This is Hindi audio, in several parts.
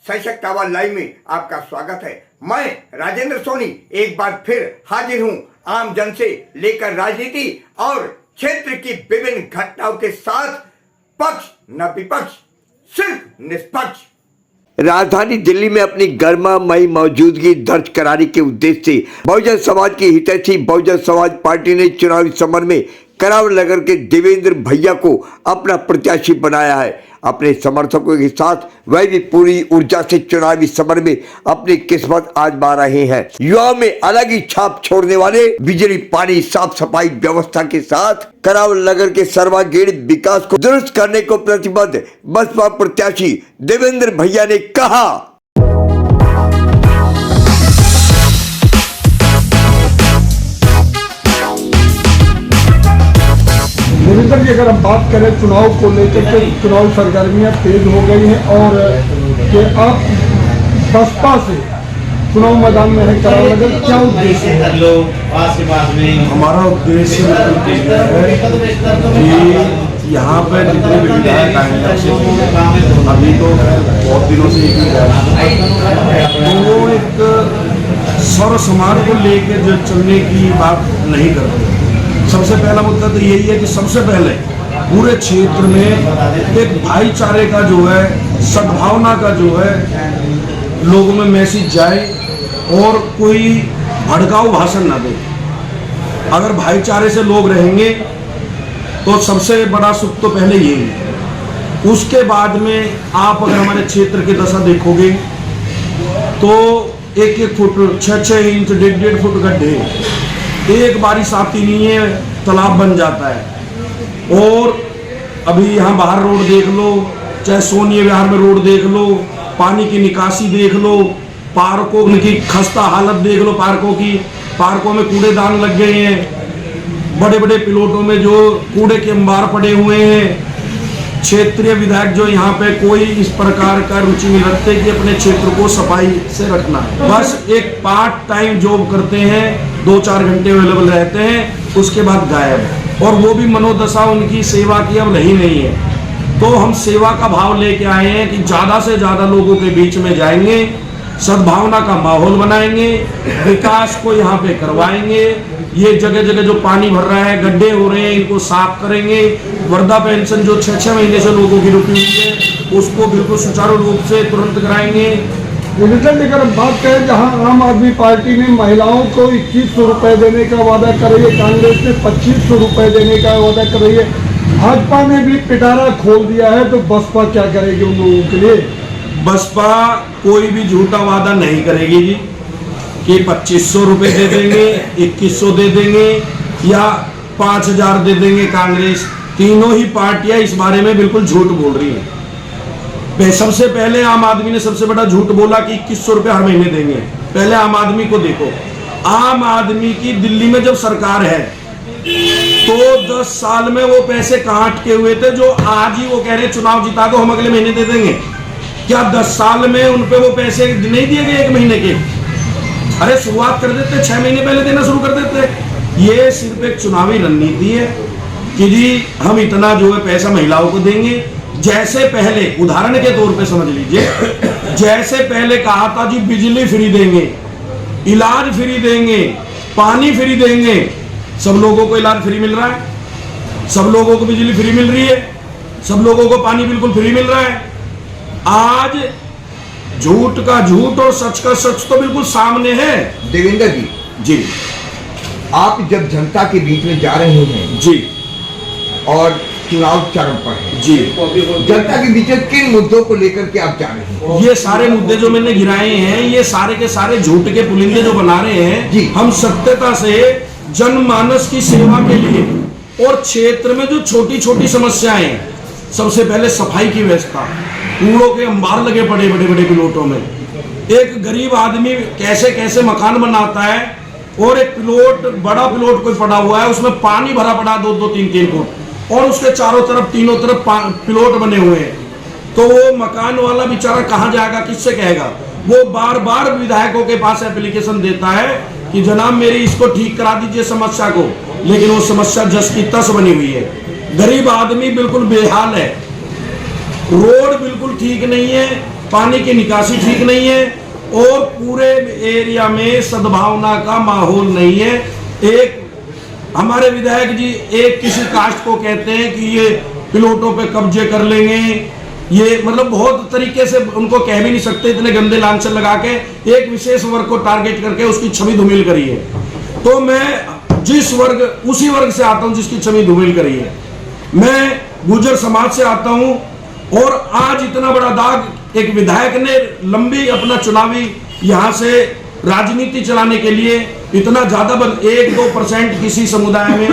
सशक्त आवाज लाइव में आपका स्वागत है। मैं राजेंद्र सोनी एक बार फिर हाजिर हूं आम जन से लेकर राजनीति और क्षेत्र की विभिन्न घटनाओं के साथ, पक्ष न विपक्ष, सिर्फ निष्पक्ष। राजधानी दिल्ली में अपनी गर्मामयी मौजूदगी दर्ज कराने के उद्देश्य से बहुजन समाज की हितैषी बहुजन समाज पार्टी ने चुनावी समर में करावल नगर के देवेंद्र भैया को अपना प्रत्याशी बनाया है। अपने समर्थकों के साथ वह भी पूरी ऊर्जा से चुनावी समर में अपनी किस्मत आजमा रहे हैं। युवाओं में अलग ही छाप छोड़ने वाले बिजली, पानी, साफ सफाई व्यवस्था के साथ करावल नगर के सर्वांगीण विकास को दुरुस्त करने को प्रतिबद्ध बसपा प्रत्याशी देवेंद्र भैया ने कहा। देवेंद्र जी, अगर हम बात करें चुनाव को लेकर के, चुनाव सरगर्मियां तेज हो गई हैं और कि आप बसपा से चुनाव मैदान में है करावल नगर, क्या उद्देश्य है? हमारा उद्देश्य है कि यहाँ पे जितने भी विधायक आए अभी तो बहुत दिनों से एक ही वो एक सर्व समाज को लेकर जो चलने की बात नहीं करते। सबसे पहला मुद्दा तो यही है कि सबसे पहले पूरे क्षेत्र में एक भाईचारे का जो है, सद्भावना का जो है लोगों में मैसेज जाए और कोई भड़काऊ भाषण ना दे। अगर भाईचारे से लोग रहेंगे तो सबसे बड़ा सुख तो पहले यही है। उसके बाद में आप अगर हमारे क्षेत्र की दशा देखोगे तो 1-1 फुट, 6-6 इंच, 1.5 फुट गड्ढे, एक बारिश आती नहीं है तालाब बन जाता है। और अभी यहाँ बाहर रोड देख लो, चाहे सोनिया विहार में रोड देख लो, पानी की निकासी देख लो, पार्कों की खस्ता हालत देख लो, पार्कों में कूड़ेदान लग गए हैं, बड़े बड़े प्लॉटों में जो कूड़े के अंबार पड़े हुए हैं। क्षेत्रीय विधायक जो यहाँ पे कोई इस प्रकार का रुचि नहीं रखते कि अपने क्षेत्र को सफाई से रखना, बस एक पार्ट टाइम जॉब करते हैं, 2-4 घंटे अवेलेबल रहते हैं, उसके बाद गायब। और वो भी मनोदशा उनकी सेवा की अब रही नहीं है। तो हम सेवा का भाव लेके आए हैं कि ज़्यादा से ज़्यादा लोगों के बीच में जाएंगे, सद्भावना का माहौल बनाएंगे, विकास को यहाँ पे करवाएंगे। ये जगह जगह जो पानी भर रहा है, गड्ढे हो रहे हैं, इनको साफ करेंगे। वृद्धा पेंशन जो 6-6 महीने से लोगों की रुकी हुई है, उसको बिल्कुल सुचारू रूप से तुरंत कराएंगे। अगर हम बात करें, जहां आम आदमी पार्टी ने महिलाओं को 2100 रुपए देने का वादा कर रही है, कांग्रेस ने 2500 रुपए देने का वादा कर रही है, भाजपा ने भी पिटारा खोल दिया है, तो बसपा क्या करेगी उन लोगों के लिए? बसपा कोई भी झूठा वादा नहीं करेगी जी कि 2500 रुपए दे देंगे, 2100 दे देंगे या 5000 दे देंगे। कांग्रेस, तीनों ही पार्टियां इस बारे में बिल्कुल झूठ बोल रही हैं। सबसे पहले आम आदमी ने सबसे बड़ा झूठ बोला कि 2100 रुपए हर महीने देंगे। पहले आम आदमी को देखो, आम आदमी की दिल्ली में जब सरकार है तो 10 साल में वो पैसे कहाँ अटके हुए थे जो आज ही वो कह रहे चुनाव जिता दो हम अगले महीने दे देंगे। क्या 10 साल में उन पे वो पैसे नहीं दिए गए 1 महीने के? अरे शुरुआत कर देते, 6 महीने पहले देना शुरू कर देते। ये सिर्फ एक चुनावी रणनीति है कि जी हम इतना जो है पैसा महिलाओं को देंगे। जैसे पहले उदाहरण के तौर पे समझ लीजिए, जैसे पहले कहा था जी बिजली फ्री देंगे, इलाज फ्री देंगे, पानी फ्री देंगे, सब लोगों को इलाज फ्री मिल रहा है, सब लोगों को बिजली फ्री मिल रही है, सब लोगों को पानी बिल्कुल फ्री मिल रहा है। आज झूठ का झूठ और सच का सच तो बिल्कुल सामने है। देवेंद्र जी, आप जब जनता के बीच में जा रहे हैं जी और चुनाव चरम पर है जी, जनता के बीच में किन मुद्दों को लेकर के आप जा रहे हैं? ये सारे मुद्दे जो मैंने गिराए हैं, ये सारे के सारे झूठ के पुलिंदे जो बना रहे हैं जी। हम सत्यता से जनमानस की सेवा के लिए और क्षेत्र में जो छोटी छोटी समस्याएं हैं, सबसे पहले सफाई की व्यवस्था, कूड़ों के अंबार लगे पड़े बड़े बड़े प्लॉटों में। एक गरीब आदमी कैसे कैसे मकान बनाता है और एक प्लॉट, बड़ा प्लॉट कोई पड़ा हुआ है, उसमें पानी भरा पड़ा 2-2, 3-3 फुट और उसके चारों तरफ, तीनों तरफ प्लॉट बने हुए हैं। तो वो मकान वाला बेचारा कहाँ जाएगा, किससे कहेगा? वो बार बार विधायकों के पास एप्लीकेशन देता है कि जनाब मेरी इसको ठीक करा दीजिए समस्या को, लेकिन वो समस्या जस की तस बनी हुई है। गरीब आदमी बिल्कुल बेहाल है, रोड बिल्कुल ठीक नहीं है, पानी की निकासी ठीक नहीं है और पूरे एरिया में सद्भावना का माहौल नहीं है। एक हमारे विधायक जी एक किसी कास्ट को कहते हैं कि ये प्लॉटों पे कब्जे कर लेंगे, ये मतलब बहुत तरीके से उनको कह भी नहीं सकते, इतने गंदे लांछन लगा के एक विशेष वर्ग को टारगेट करके उसकी छवि धूमिल करी है। तो मैं जिस वर्ग उसी वर्ग से आता हूं जिसकी छवि धूमिल करी है। मैं गुर्जर समाज से आता हूं और आज इतना बड़ा दाग एक विधायक ने लंबी अपना चुनावी यहां से राजनीति चलाने के लिए इतना ज्यादा 1-2% किसी समुदाय में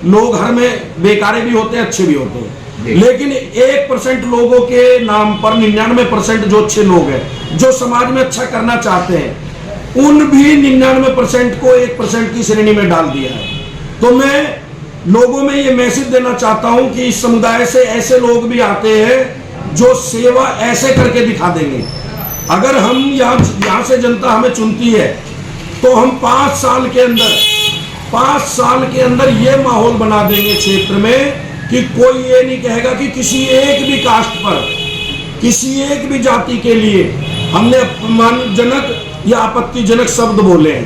लोग हर में बेकारे भी होते हैं, अच्छे भी होते हैं, लेकिन 1% लोगों के नाम पर 99% जो अच्छे लोग हैं जो समाज में अच्छा करना चाहते हैं उन भी 99% को 1% की श्रेणी में डाल दिया है। तो मैं लोगों में ये मैसेज देना चाहता हूं कि इस समुदाय से ऐसे लोग भी आते हैं जो सेवा ऐसे करके दिखा देंगे। अगर हम यहाँ से जनता हमें चुनती है तो हम 5 साल के अंदर ये माहौल बना देंगे क्षेत्र में कि कोई ये नहीं कहेगा कि किसी एक भी कास्ट पर, किसी एक भी जाति के लिए हमने अपमानजनक या आपत्तिजनक शब्द बोले हैं।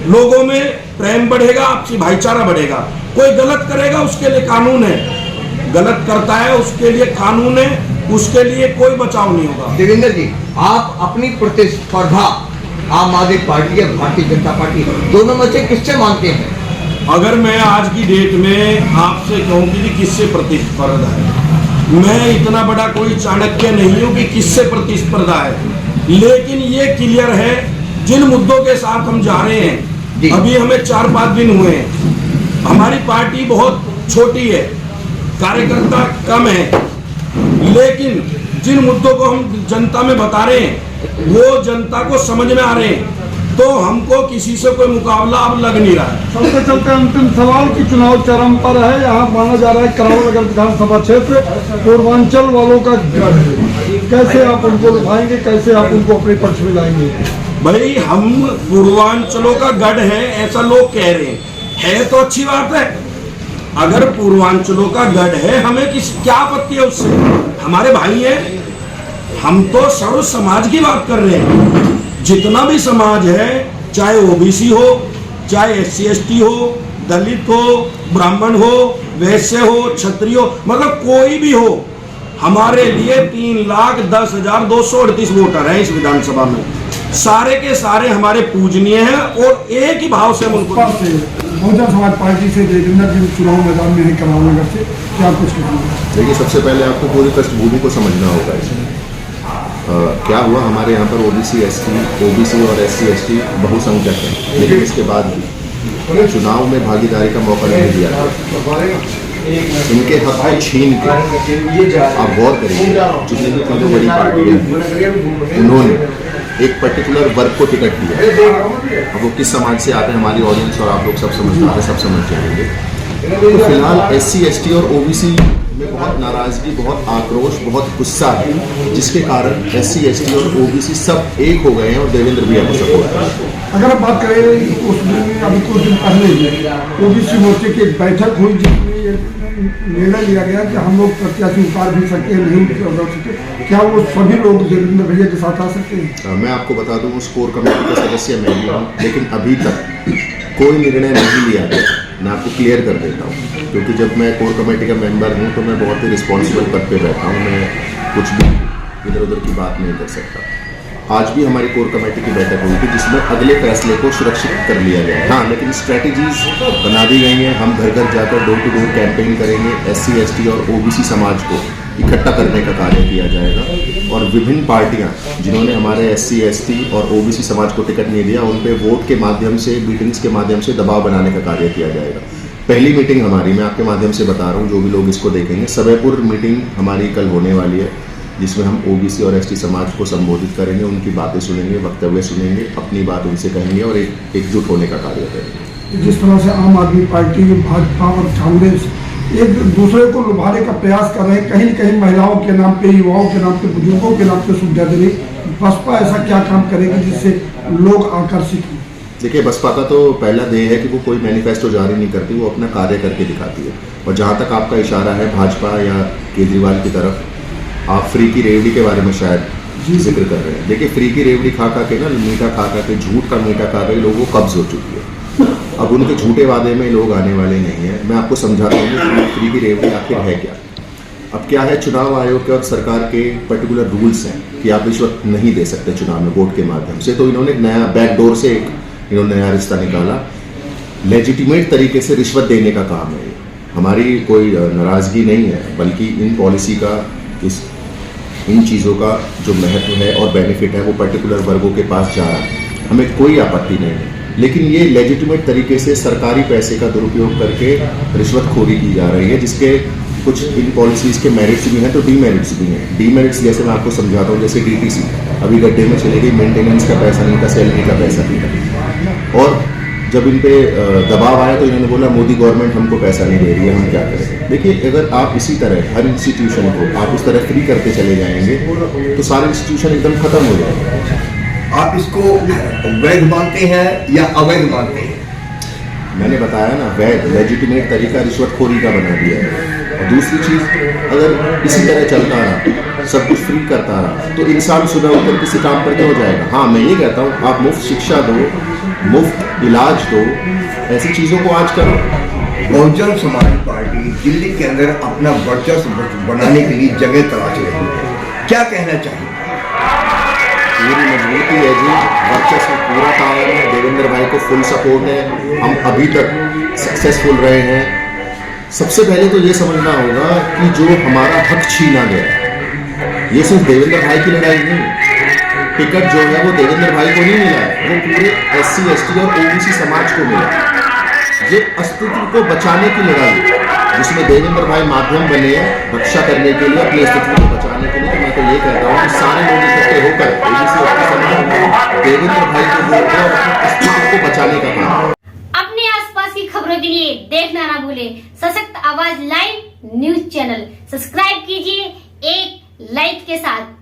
लोगों में प्रेम बढ़ेगा, आपसी भाईचारा बढ़ेगा। कोई गलत करेगा उसके लिए कानून है, गलत करता है उसके लिए कानून है, उसके लिए कोई बचाव नहीं होगा। देवेंद्र जी, आप अपनी प्रतिस्पर्धा आम आदमी पार्टी या भारतीय जनता पार्टी दोनों में से किससे मानते हैं? अगर मैं आज की डेट में आपसे कहूँ कि किससे प्रतिस्पर्धा है, मैं इतना बड़ा कोई चाणक्य नहीं हूँ कि किससे प्रतिस्पर्धा है, लेकिन ये क्लियर है जिन मुद्दों के साथ हम जा रहे हैं। अभी हमें 4-5 दिन हुए हैं, हमारी पार्टी बहुत छोटी है, कार्यकर्ता कम है, लेकिन जिन मुद्दों को हम जनता में बता रहे हैं वो जनता को समझ में आ रहे हैं, तो हमको किसी से कोई मुकाबला अब लग नहीं रहा है। सबसे चलते अंतिम सवाल की चुनाव चरम पर है। यहाँ माना जा रहा है करावल नगर विधानसभा क्षेत्र पूर्वांचल वालों का गढ़ है, कैसे आप उनको लुभाएंगे, कैसे आप उनको अपने पक्ष में लाएंगे? भाई हम पूर्वांचलों का गढ़ है ऐसा लोग कह रहे हैं, तो अच्छी बात है। अगर पूर्वांचलों का गढ़ है हमें क्या आपत्ति है उससे, हमारे भाई हैं। हम तो सर्व समाज की बात कर रहे हैं, जितना भी समाज है, चाहे ओबीसी हो, चाहे SC/ST हो, दलित हो, ब्राह्मण हो, वैश्य हो, क्षत्रिय हो, मतलब कोई भी हो, हमारे लिए 3,10,238 वोटर हैं इस विधानसभा में। सारे के सारे हमारे पूजनीय हैं और एक ही भाव से हम उनको बहुजन समाज पार्टी से देवेंद्र जी चुनाव मैदान में है करावल नगर से, क्या कुछ कहना? देखिए, सबसे पहले आपको पूरी पृष्ठभूमि को समझना होगा इसमें। क्या हुआ, हमारे यहाँ पर ओबीसी और SC/ST बहुसंख्यक है, लेकिन इसके बाद भी चुनाव में भागीदारी का मौका नहीं दिया गया। इनके हक को छीन के आप गौर करेंगे, जितनी भी तीनों बड़ी पार्टियां हैं उन्होंने एक पर्टिकुलर वर्ग को टिकट दिया। अब वो किस समाज से आते हैं, हमारी ऑडियंस और आप लोग सब समझदार हैं, सब समझ जाएंगे। तो फिलहाल SC/ST और OBC में बहुत नाराजगी, बहुत आक्रोश, बहुत गुस्सा है, जिसके कारण SC/ST और OBC सब एक हो गए हैं और देवेंद्र भैया को सपोर्ट कर रहे हैं। अगर आप बात करें उसमें अभी कुछ दिन पहले OBC मोर्चे की एक बैठक हुई जिसमें निर्णय लिया गया कि हम लोग प्रत्याशी उतार भी सकते हैं, नहीं उतार सकते, क्या वो सभी लोग देवेंद्र भैया के साथ आ सकते हैं? मैं आपको बता दूं, उस कोर कमेटी का सदस्य मैं भी हूँ, लेकिन अभी तक कोई निर्णय नहीं लिया गया। मैं आपको क्लियर कर देता हूँ, क्योंकि जब मैं कोर कमेटी का मेंबर हूँ तो मैं बहुत ही रिस्पॉन्सिबल पद पे बैठा हूँ, मैं कुछ भी इधर उधर की बात नहीं कर सकता। आज भी हमारी कोर कमेटी की बैठक हुई थी जिसमें अगले फैसले को सुरक्षित कर लिया गया। हाँ, लेकिन स्ट्रैटेजीज बना दी गई हैं। हम घर घर जाकर डोर टू डोर कैंपेन करेंगे, SC/ST और OBC समाज को इकट्ठा करने का कार्य किया जाएगा और विभिन्न पार्टियां जिन्होंने हमारे SC/ST और OBC समाज को टिकट नहीं दिया उन पे वोट के माध्यम से, मीटिंग्स के माध्यम से दबाव बनाने का कार्य किया जाएगा। पहली मीटिंग हमारी, मैं आपके माध्यम से बता रहा हूँ, जो भी लोग इसको देखेंगे, सबयपुर मीटिंग हमारी कल होने वाली है, जिसमें हम OBC और ST समाज को संबोधित करेंगे, उनकी बातें सुनेंगे, वक्तव्य सुनेंगे, अपनी बात उनसे कहेंगे और एकजुट होने का कार्य करेंगे। जिस तरह से आम आदमी पार्टी, भाजपा और कांग्रेस एक दूसरे को लुभाने का प्रयास कर रहे हैं, कहीं न कहीं महिलाओं के नाम पे, युवाओं के नाम पे, बुजुर्गों के नाम पे सुविधा दे रही, बसपा ऐसा क्या काम करेगी जिससे लोग आकर्षित हों? देखिए, बसपा का तो पहला ध्येय है कि वो कोई मैनिफेस्टो जारी नहीं करती, वो अपना कार्य करके दिखाती है। और जहाँ तक आपका इशारा है भाजपा या केजरीवाल की तरफ, आप फ्री की रेवड़ी के बारे में शायद जिक्र कर रहे हैं। देखिए फ्री की रेवड़ी खा खा के ना, मीठा खा खा के, झूठ का मीठा खा के लोगों को कब्ज हो चुकी है। अब उनके झूठे वादे में लोग आने वाले नहीं हैं। मैं आपको समझाता हूँ कि फ्री की रेवड़ी आखिर है क्या। अब क्या है, चुनाव आयोग के और सरकार के पर्टिकुलर रूल्स हैं कि आप रिश्वत नहीं दे सकते चुनाव में वोट के माध्यम से। तो इन्होंने एक नया बैकडोर से इन्होंने नया रिश्ता निकाला। लेजिटिमेट तरीके से रिश्वत देने का काम है। हमारी कोई नाराज़गी नहीं है, बल्कि इन पॉलिसी का, इन चीज़ों का जो महत्व है और बेनिफिट है वो पर्टिकुलर वर्गों के पास जा रहा है। हमें कोई आपत्ति नहीं है, लेकिन ये लेजिटिमेट तरीके से सरकारी पैसे का दुरुपयोग करके रिश्वतखोरी की जा रही है, जिसके कुछ इन पॉलिसीज़ के मेरिट्स भी हैं तो डीमेरिट्स भी हैं। डीमेरिट्स जैसे मैं आपको समझाता हूँ, जैसे डीटीसी अभी गड्ढे में चली गई, मेंटेनेंस का पैसा नहीं था, सैलरी का पैसा नहीं था। और जब इन पे दबाव आया तो इन्होंने बोला मोदी गवर्नमेंट हमको पैसा नहीं दे रही है, हम क्या करें। देखिए अगर आप इसी तरह हर इंस्टीट्यूशन को आप इस तरह फ्री करते चले जाएंगे तो सारे इंस्टीट्यूशन एकदम खत्म हो जाएंगे। आप इसको वैध मानते हैं या अवैध मानते हैं? मैंने बताया ना, वैध लेजिटिमेट तरीका रिश्वतखोरी का बना दिया है। और दूसरी चीज़, अगर इसी तरह चलता रहा, सब कुछ फ्री करता रहा, तो इंसान सुबह उठकर किसी काम पर क्यों जाएगा। हाँ मैं ये कहता हूँ, आप मुफ्त शिक्षा दो, मुफ्त इलाज दो, ऐसी चीज़ों को आज करो। बहुजन समाज पार्टी दिल्ली के अंदर अपना वर्चस्व बनाने के लिए जगह तलाश रही है, क्या कहना चाहिए? पूरी मजबूती है जी, वर्चस्व पूरा कायम है, देवेंद्र भाई को फुल सपोर्ट है, हम अभी तक सक्सेसफुल रहे हैं। सबसे पहले तो ये समझना होगा कि जो हमारा हक छीना गया, ये सिर्फ देवेंद्र भाई की लड़ाई नहीं। टिकट जो है वो देवेंद्र भाई को नहीं मिला, वो पूरे SC ST और OBC समाज को मिला। ये अस्तित्व को बचाने की लड़ाई, जिसमें देवेंद्र भाई माध्यम बने रक्षा करने के लिए, अपने अस्तित्व को बचाने के लिए। तो मैं तो ये कहता हूँ कि सारे लोग इकट्ठे होकर OBC और समाज देवेंद्र भाई को वोट दें और अपने अस्तित्व को बचाने का काम। अपने आसपास की खबरों के लिए देखना ना भूले सशक्त आवाज लाइव न्यूज चैनल। सब्सक्राइब कीजिए एक लाइक के साथ।